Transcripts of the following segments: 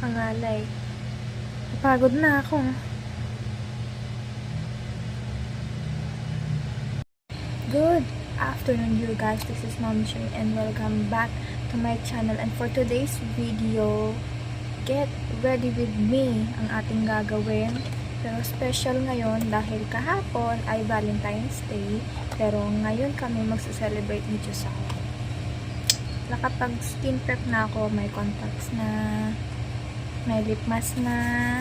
Pangalay. Napagod na ako. Good afternoon you guys. This is Mom Shane and welcome back to my channel. And for today's video, get ready with me ang ating gagawin. Pero special ngayon dahil kahapon ay Valentine's Day. Pero ngayon kami magsa-celebrate ni Diyos ako. Nakapag skin prep na ako, may contacts na, may lip mask na,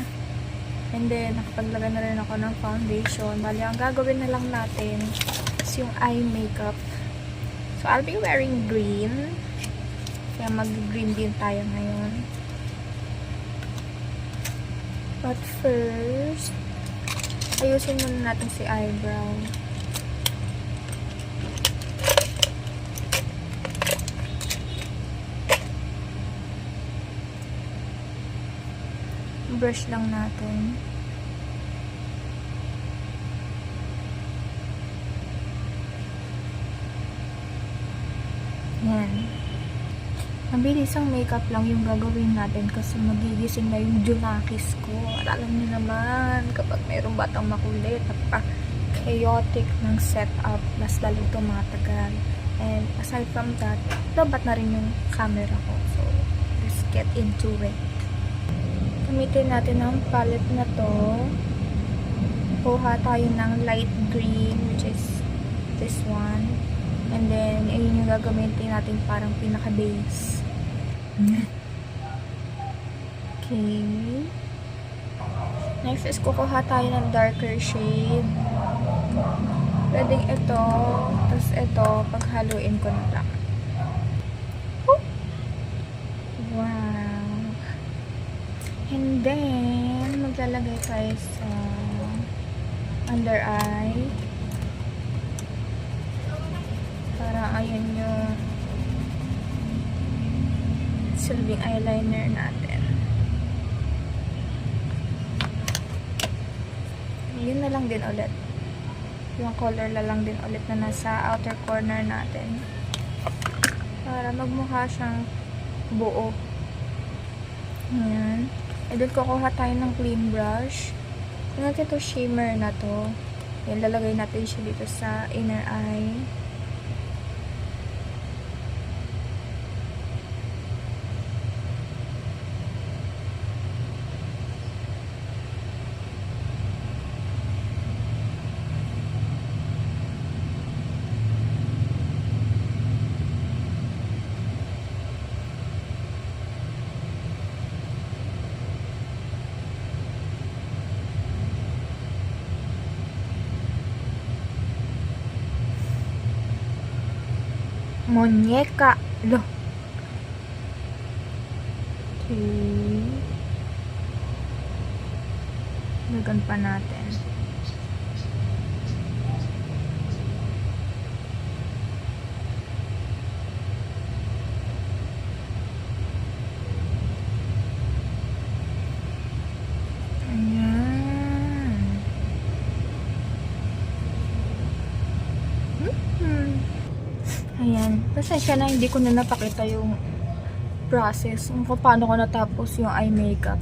and then nakapaglagay na rin ako ng foundation. Bali, ang gagawin na lang natin is yung eye makeup. So, I'll be wearing green. Kaya mag-green din tayo ngayon. But first, ayusin muna natin si eyebrow. Brush lang natin. Yan. Mabilis ang makeup lang yung gagawin natin kasi magigising na yung junakis ko. At alam niyo naman, kapag mayroong batang makulit, napaka-chaotic ng setup, mas lalong tumatagal. And aside from that, dapat na rin yung camera ko. So, let's get into it. Gamitin natin ang palette na to. Kuha tayo ng light green, which is this one. And then, ayun yung gagamitin natin parang pinaka-base. Okay. Next is kukuha tayo ng darker shade. Pwedeng ito, tapos ito, paghaluin ko na lang. Wow. And then, maglalagay tayo sa under eye. Para ayun yung silbing eyeliner natin. Yun na lang din ulit. Yung color na lang din ulit na nasa outer corner natin. Para magmukha siyang buo. Ayan. E doon kukuha tayo ng clean brush. Ito natin ito shimmer na to. Yan, lalagay natin siya dito sa inner eye. Monyeka. Lo. Okay. Lagan pa natin. Ayan. Ayan. Pasensya na, hindi ko na napakita yung process kung paano ko natapos yung eye makeup.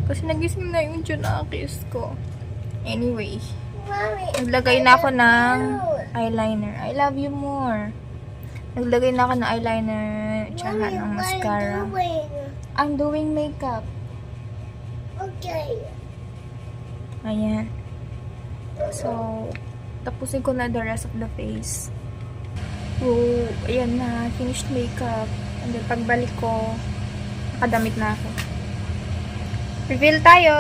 Kasi nagising na yung junakis ko. Anyway. Naglagay na ako ng eyeliner. I love you more. Naglagay na ako ng eyeliner tsaka ng mascara. I'm doing makeup. Okay. Ayan. So, tapusin ko na the rest of the face. So, ayan na. Finished makeup. And then, pagbalik ko, nakadamit na ako. Reveal tayo!